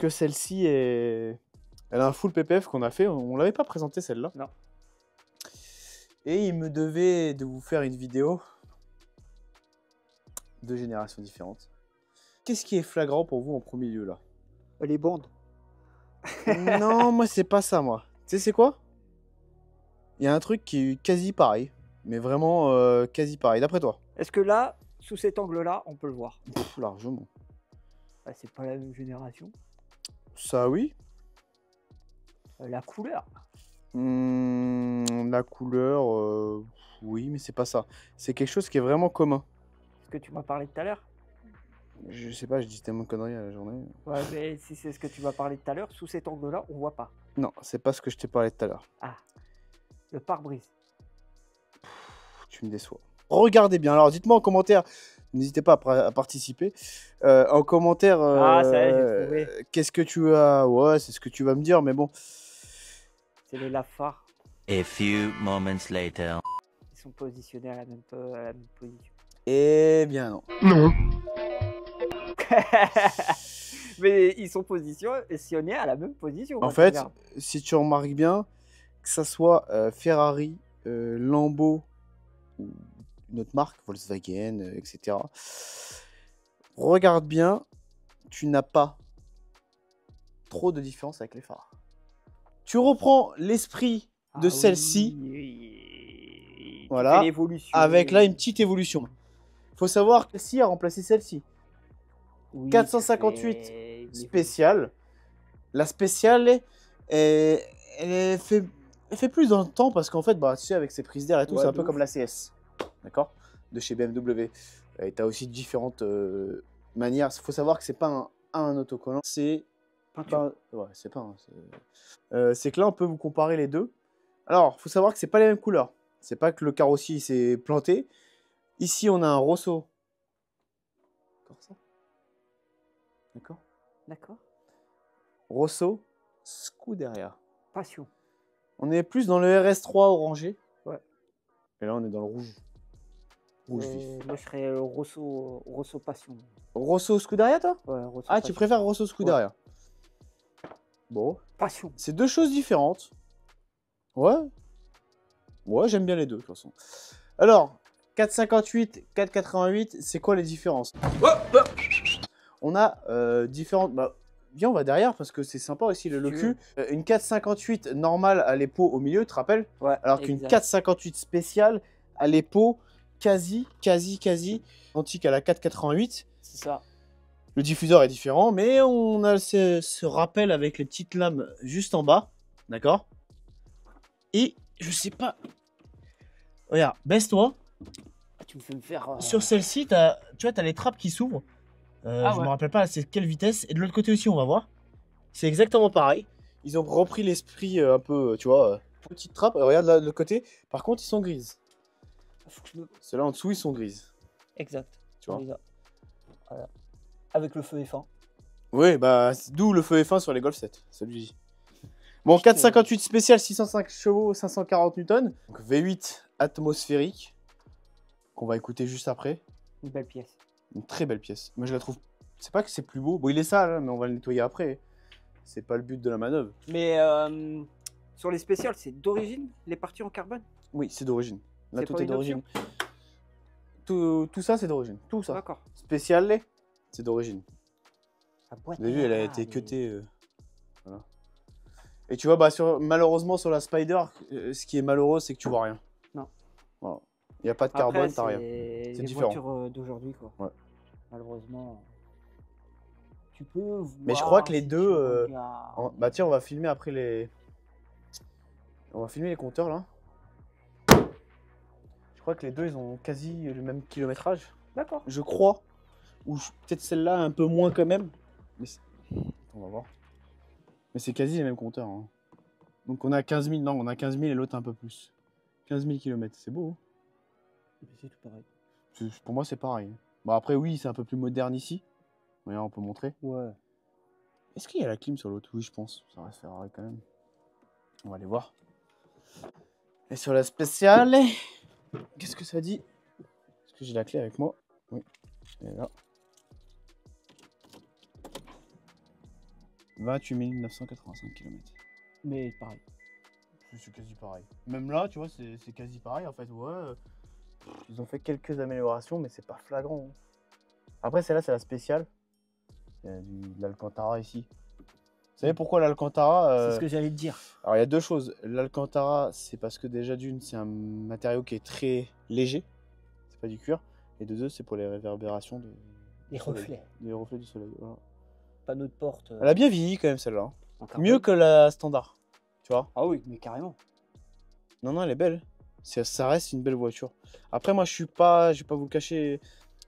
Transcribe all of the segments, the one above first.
que celle-ci est... Elle a un full PPF qu'on a fait. On l'avait pas présenté celle-là. Non. Et il me devait de vous faire une vidéo. 2 générations différentes. Qu'est-ce qui est flagrant pour vous en premier lieu là? Les bandes. Non, moi c'est pas ça moi. Tu sais c'est quoi? Il y a un truc qui est quasi pareil. Mais vraiment quasi pareil. D'après toi? Est-ce que là, sous cet angle-là, on peut le voir? Pff, largement. Ah, c'est pas la même génération. Ça oui. La couleur. La couleur, oui, mais c'est pas ça. C'est quelque chose qui est vraiment commun. Ce que tu m'as parlé tout à l'heure. Je sais pas, je dis tellement de conneries à la journée. Ouais, mais si c'est ce que tu m'as parlé tout à l'heure, sous cet angle-là, on voit pas. Non, c'est pas ce que je t'ai parlé tout à l'heure. Ah, le pare-brise. Tu me déçois. Regardez bien. Alors, dites-moi en commentaire. N'hésitez pas à participer. En commentaire, Ah, ça y est, j'ai trouvé. qu'est-ce que tu as... Ouais, c'est ce que tu vas me dire, mais bon. C'est les laves-phares. A few moments later. Ils sont positionnés à la même position. Eh bien non. Non. Mais ils sont positionnés à la même position. En quand tu fait, regardes. si tu remarques bien, que ça soit Ferrari, Lambo, ou une autre marque, Volkswagen, etc. Regarde bien, tu n'as pas trop de différence avec les phares. Tu reprends l'esprit de celle-ci, oui. voilà, Tu fais l'évolution. avec là une petite évolution. Il faut savoir que celle-ci a remplacé celle-ci. Oui, 458 tu fais spéciale. La spéciale, elle fait plus dans le temps parce qu'en fait, bah, tu sais, avec ses prises d'air et tout, Ouais, c'est un de peu ouf. comme la CS. D'accord? De chez BMW. Et tu as aussi différentes manières. Il faut savoir que c'est pas un autocollant, c'est peinture. ouais, c'est pas c'est que là, on peut vous comparer les deux. Alors, il faut savoir que c'est pas les mêmes couleurs. C'est pas que le carrossier s'est planté. Ici, on a un Rosso. Corsa. D'accord? D'accord. Rosso Scuderia. Passion. On est plus dans le RS3 orangé. Ouais. Et là, on est dans le rouge. Rouge vif. Moi, je serais Rosso Passion. Rosso Scuderia, toi? Ouais, Rosso Ah, Passion. tu préfères Rosso Scuderia? Bon. Passion. C'est deux choses différentes. Ouais. Ouais, j'aime bien les deux, de toute façon. Alors, 458, 488, c'est quoi les différences? On a différentes... Bah, viens, on va derrière, parce que c'est sympa aussi, le cul. Une 458 normale à l'épaule au milieu, tu te rappelles? Ouais, alors qu'une exact. 458 spéciale à l'épaule quasi identique à la 488. C'est ça. Le diffuseur est différent, mais on a ce rappel avec les petites lames juste en bas. D'accord? Et je sais pas... Regarde, baisse-toi. Tu me fais me faire... Sur celle-ci, tu vois, tu as les trappes qui s'ouvrent. Je me rappelle pas c'est quelle vitesse. Et de l'autre côté aussi, on va voir. C'est exactement pareil. Ils ont repris l'esprit un peu, tu vois, petite trappe. Regarde là de l'autre côté. Par contre, ils sont grises. Ceux-là en dessous, ils sont grises. Exact. Tu vois? Voilà. Avec le feu F1. Oui, bah, d'où le feu F1 sur les Golf 7. Celui-ci. Bon, 458 spécial, 605 chevaux, 540 newtons. Donc V8 atmosphérique. Qu'on va écouter juste après. Une belle pièce. Une très belle pièce. Moi, je la trouve... C'est pas que c'est plus beau. Bon, il est sale, hein, mais on va le nettoyer après. C'est pas le but de la manœuvre. Mais sur les spéciales, c'est d'origine, les parties en carbone? Oui, c'est d'origine. Là, C'est tout pas est une d'origine. Tout ça, c'est d'origine. Tout ça. D'accord. Spécial, c'est d'origine. La boîte. Vous avez vu, elle a été cutée. Voilà. Et tu vois, bah, malheureusement, sur la Spider, ce qui est malheureux, c'est que tu vois rien. Non. Voilà. Il n'y a pas de carbone, t'as rien. C'est différent. les voitures d'aujourd'hui, quoi. Ouais. Malheureusement. Tu peux voir. Mais je crois que les si deux... tu Bah tiens, on va filmer après les... On va filmer les compteurs, là. Je crois que les deux, ils ont quasi le même kilométrage. D'accord. Je crois. Ou peut-être celle-là, un peu moins quand même. Mais on va voir. Mais c'est quasi les mêmes compteurs. Hein. Donc on a 15 000. Non, on a 15 000 et l'autre un peu plus. 15 000 km. C'est beau. Hein. C'est tout pareil. Pour moi, c'est pareil. Bah après, oui, c'est un peu plus moderne ici. Regarde, on peut montrer. Ouais. Est-ce qu'il y a la clim sur l'autre? Oui, je pense. Ça reste Ferrari quand même. On va aller voir. Et sur la spéciale, qu'est-ce que ça dit? Est-ce que j'ai la clé avec moi? Oui. Elle est là. 28 985 km. Mais pareil. C'est quasi pareil. Même là, tu vois, c'est quasi pareil en fait. Ouais. Ils ont fait quelques améliorations, mais c'est pas flagrant. Après, celle-là, c'est la spéciale. Il y a de l'Alcantara ici. Vous savez pourquoi l'Alcantara C'est ce que j'allais te dire. Alors, il y a deux choses. L'Alcantara, c'est parce que déjà, d'une, c'est un matériau qui est très léger. C'est pas du cuir. Et de deux, c'est pour les réverbérations Les reflets. des reflets du soleil. Voilà. Panneau de porte. Elle a bien vieilli quand même, celle-là. En carbone. Mieux que la standard. Tu vois? Ah oui, mais carrément. Non, elle est belle. Ça reste une belle voiture. Après, moi, je vais pas vous le cacher.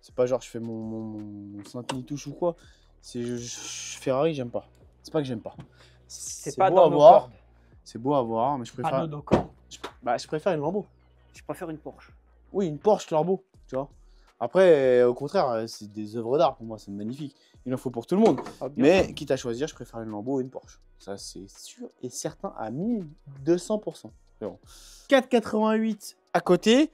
C'est pas genre je fais mon Saint-Nitouche ou quoi. C'est Ferrari, j'aime pas. C'est pas que j'aime pas. C'est pas beau dans à nos voir. cordes. C'est beau à voir, mais je préfère. Pas dans nos cordes. Je préfère une Lambo. Je préfère une Porsche. Oui, une Porsche Lambo, tu vois. Après, au contraire, c'est des œuvres d'art pour moi, c'est magnifique. Il en faut pour tout le monde. Ah, bien Mais sûr. quitte à choisir, je préfère une Lambo ou une Porsche. Ça, c'est sûr et certain à 1200%. C'est bon. 488 à côté.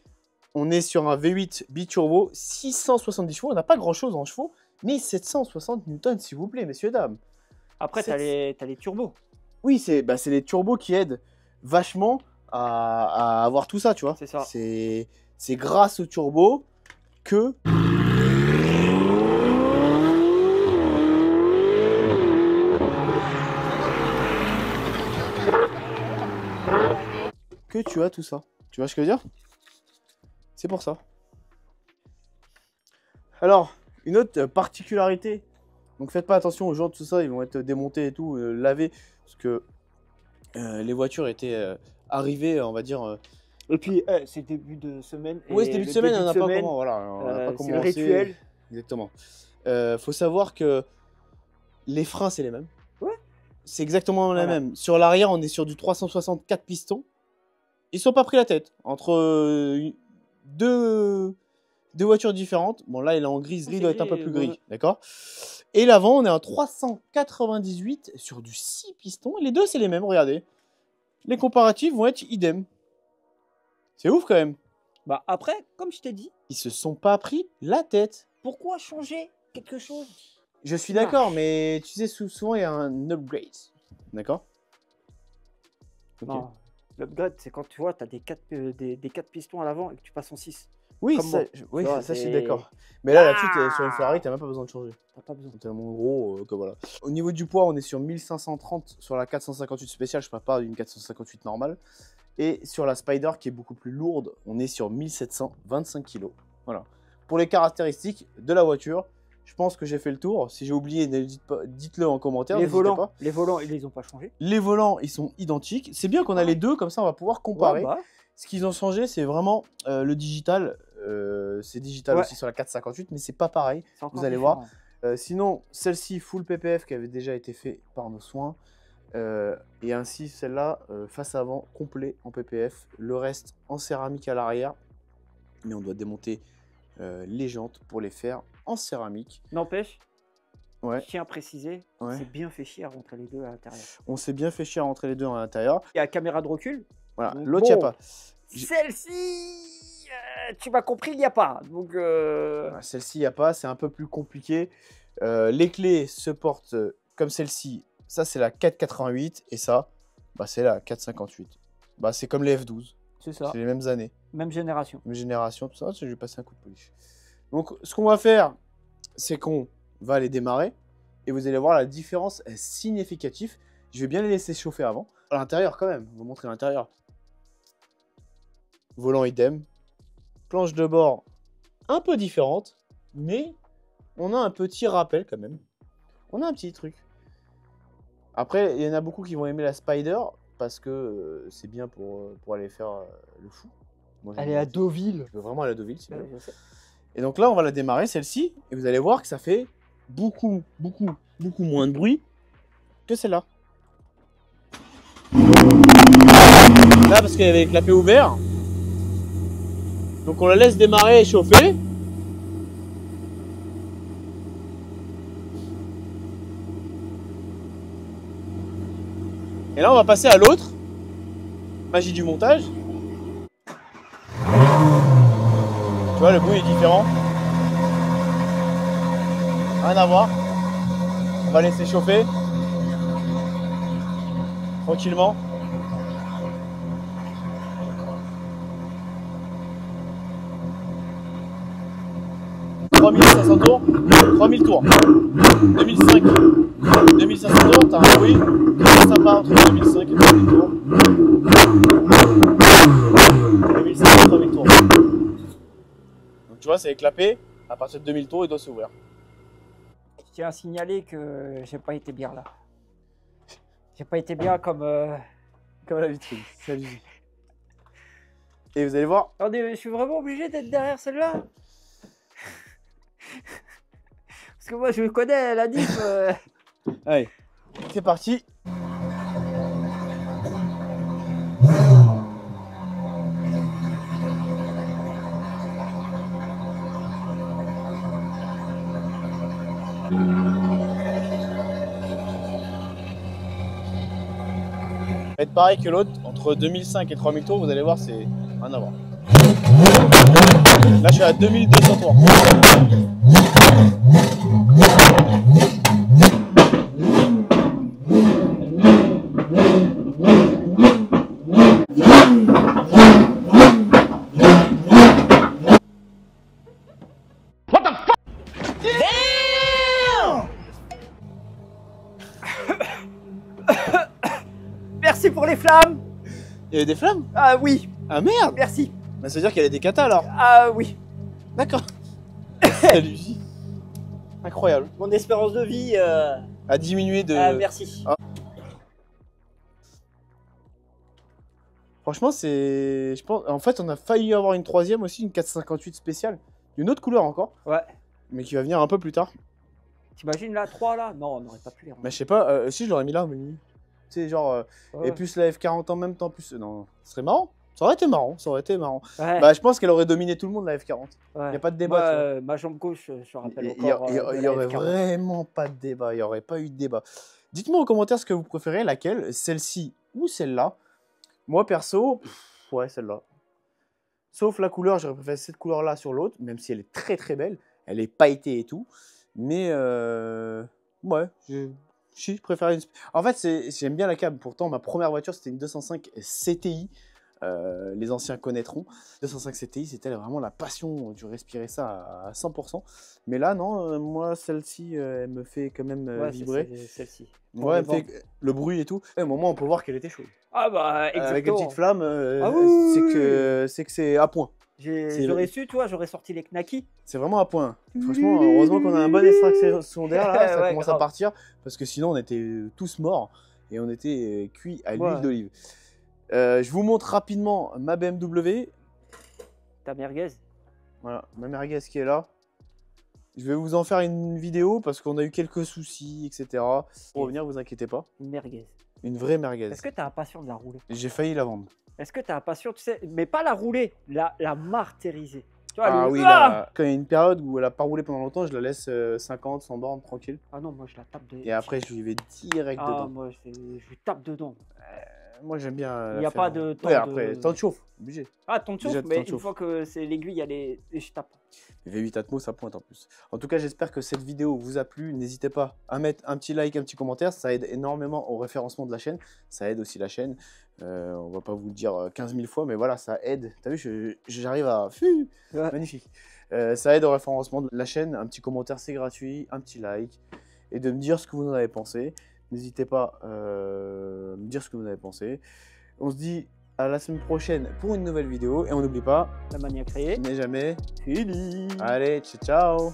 On est sur un V8 biturbo, 670 chevaux. On n'a pas grand-chose en chevaux, mais 760 newtons, s'il vous plaît, messieurs, dames. Après, t'as les turbos. Oui, c'est les turbos qui aident vachement à avoir tout ça, tu vois. C'est ça. C'est grâce aux turbos que... que tu as tout ça. Tu vois ce que je veux dire? C'est pour ça. Alors, une autre particularité. Donc faites pas attention aux gens de tout ça, ils vont être démontés et tout, lavés. Parce que les voitures étaient arrivées, on va dire... Et puis, c'est début de semaine. Oui, c'est début de semaine, on n'a pas comment. Voilà, on n'a pas c'est le commencé. rituel. Exactement. Faut savoir que les freins, c'est les mêmes. Ouais. C'est exactement les Voilà. mêmes. Sur l'arrière, on est sur du 364 pistons. Ils sont pas pris la tête. Entre deux voitures différentes. Bon, là, il est en gris-gris, il doit être un peu plus gris. Ouais. D'accord? Et l'avant, on est en 398 sur du 6 pistons. Et les deux, c'est les mêmes, regardez. Les comparatifs vont être idem. C'est ouf quand même. Bah après, comme je t'ai dit, Ils se sont pas pris la tête. pourquoi changer quelque chose? Je suis d'accord, mais tu sais, souvent, il y a un upgrade. D'accord? Ok. Non. L'upgrade, c'est quand tu vois, tu as des 4 pistons à l'avant et que tu passes en 6. Oui, Comme ça, moi. oui, Tu vois, ça je suis c'est- d'accord. Mais là, là-dessus, Ah sur une Ferrari, t'as même pas besoin de changer. T'as pas besoin. C'est tellement gros que voilà. Au niveau du poids, on est sur 1530 sur la 458 spéciale. Je parle pas d'une 458 normale. Et sur la Spider, qui est beaucoup plus lourde, on est sur 1725 kg. Voilà. Pour les caractéristiques de la voiture, je pense que j'ai fait le tour. Si j'ai oublié, dites-le en commentaire. Les n'hésitez volants, pas. ils les ont pas changés. Les volants, ils sont identiques. C'est bien qu'on a les deux, comme ça, on va pouvoir comparer. Ouais, bah, Ce qu'ils ont changé, c'est vraiment le digital. C'est digital Ouais. aussi sur la 458, mais c'est pas pareil. c'est encore Vous allez différent. voir. Sinon, celle-ci, full PPF, qui avait déjà été fait par nos soins. Et ainsi, celle-là, face avant, complet en PPF. Le reste en céramique à l'arrière. Mais on doit démonter les jantes pour les faire en céramique. N'empêche, Ouais. je tiens à préciser, Ouais. c'est bien fait chier à rentrer les deux à l'intérieur. On s'est bien fait chier à rentrer les deux à l'intérieur. Il y a caméra de recul. Voilà, Donc l'autre, il n'y a bon. pas. J'ai- Celle-ci, tu m'as compris, il n'y a pas. Donc, Voilà, celle-ci, il n'y a pas, c'est un peu plus compliqué. Les clés se portent comme celle-ci. Ça, c'est la 488 et ça, bah, c'est la 458. Bah, c'est comme les F12. c'est ça. C'est les mêmes années, Même génération. même génération, tout ça. Je vais passer un coup de polish. Donc, ce qu'on va faire, c'est qu'on va les démarrer et vous allez voir la différence est significative. Je vais bien les laisser chauffer avant. À l'intérieur, quand même, on va vous montrer l'intérieur. Volant idem. Planche de bord un peu différente, mais on a un petit rappel quand même. On a un petit truc. Après, il y en a beaucoup qui vont aimer la Spider parce que c'est bien pour aller faire le fou. Moi, j'aime Elle est bien. à Deauville. Je veux vraiment aller à Deauville, c'est Ouais, bien. je sais. Et donc là, on va la démarrer, celle-ci, et vous allez voir que ça fait beaucoup moins de bruit que celle-là. Là, parce qu'elle avait le clapet ouvert. Donc on la laisse démarrer et chauffer. Et là, on va passer à l'autre. Magie du montage. Tu vois, le bruit est différent. Rien à voir. On va laisser chauffer. Tranquillement. 3500 tours, 3000 tours, 2005, 2500 tours, t'as un bruit très sympa entre 2005 et 3000 tours. 2005 et 3000 tours. Donc tu vois, c'est éclapé, à partir de 2000 tours, il doit s'ouvrir. Je tiens à signaler que j'ai pas été bien là. J'ai pas été bien comme la vitrine, c'est abusé. Et vous allez voir. Attendez, je suis vraiment obligé d'être derrière celle-là. Parce que moi je connais la diff. Allez, c'est parti. Faites pareil que l'autre, entre 2005 et 3000 tours, vous allez voir, c'est rien à voir. Là, je suis à 2200 tours. What the fuck? Damn! Merci pour les flammes. Il y avait des flammes? Ah oui. Ah merde! Merci. Bah, ça veut dire qu'il y avait des katas alors? Ah oui. D'accord. Salut. Incroyable. Mon espérance de vie A diminué de... merci. Ah. Franchement, c'est... Je pense... En fait, on a failli avoir une troisième aussi, une 458 spéciale. D'une autre couleur encore. Ouais. Mais qui va venir un peu plus tard. T'imagines la 3 là? Non, on n'aurait pas pu les rendre. Mais je sais pas, si je l'aurais mis là, mais... Tu sais, genre... Ouais. Et plus la F40 en même temps, plus... Non, ce serait marrant. Ça aurait été marrant, ça aurait été marrant. Ouais. Bah, je pense qu'elle aurait dominé tout le monde, la F40. Ouais. Y a pas de débat. tu vois. Ma jambe gauche, je rappelle Il encore. y aurait vraiment pas de débat, il n'y aurait pas eu de débat. Dites-moi en commentaire ce que vous préférez, laquelle, celle-ci ou celle-là. Moi perso, ouais, celle-là. Sauf la couleur, j'aurais préféré cette couleur-là sur l'autre, même si elle est très très belle, elle est pailletée et tout. Mais ouais, je préfère une... En fait, j'aime bien la cab, pourtant ma première voiture c'était une 205 CTI. Les anciens connaîtront. 205 CTI, c'était vraiment la passion, tu respirais ça à 100%. Mais là, non, moi, celle-ci, elle me fait quand même vibrer. Celle-ci. Ouais, elle me fait le bruit et tout. Et au moment, on peut voir qu'elle était chaude. Ah bah, exactement. Avec une petite flamme, c'est que c'est à point. J'aurais su, toi, j'aurais sorti les knackis. C'est vraiment à point. Franchement, heureusement qu'on a un bon extrait secondaire là, ça Ouais, commence grave. à partir. Parce que sinon, on était tous morts et on était cuits à l'huile d'olive. Je vous montre rapidement ma BMW. Ta merguez. Voilà, ma merguez qui est là. Je vais vous en faire une vidéo parce qu'on a eu quelques soucis, etc. Pour revenir, vous inquiétez pas. Une merguez. Une vraie merguez. Est-ce que tu as impatient de la rouler? J'ai failli la vendre. Est-ce que tu as impatient, tu sais, mais pas la rouler, la martyriser. Tu vois, Ah le... oui, là, quand il y a une période où elle a pas roulé pendant longtemps, je la laisse 50, 100 bornes tranquille. Ah non, moi je la tape de... Et après, je lui vais direct dedans. moi je lui tape dedans. Moi, j'aime bien. Il n'y a pas de temps Ouais, après, de... temps de chauffe, obligé. Ah, temps de chauffe, Déjà, temps mais de une chauffe. fois que c'est l'aiguille, elle est... et je tape. V8 Atmo, ça pointe en plus. En tout cas, j'espère que cette vidéo vous a plu. N'hésitez pas à mettre un petit like, un petit commentaire. Ça aide énormément au référencement de la chaîne. Ça aide aussi la chaîne. On va pas vous le dire 15 000 fois, mais voilà, ça aide. T'as vu, j'arrive à... Ouais. Magnifique. Ça aide au référencement de la chaîne. Un petit commentaire, c'est gratuit. Un petit like. Et de me dire ce que vous en avez pensé. N'hésitez pas à me dire ce que vous en avez pensé. On se dit à la semaine prochaine pour une nouvelle vidéo. Et on n'oublie pas, La manière créée. n'est jamais... Fini. Allez, ciao, ciao.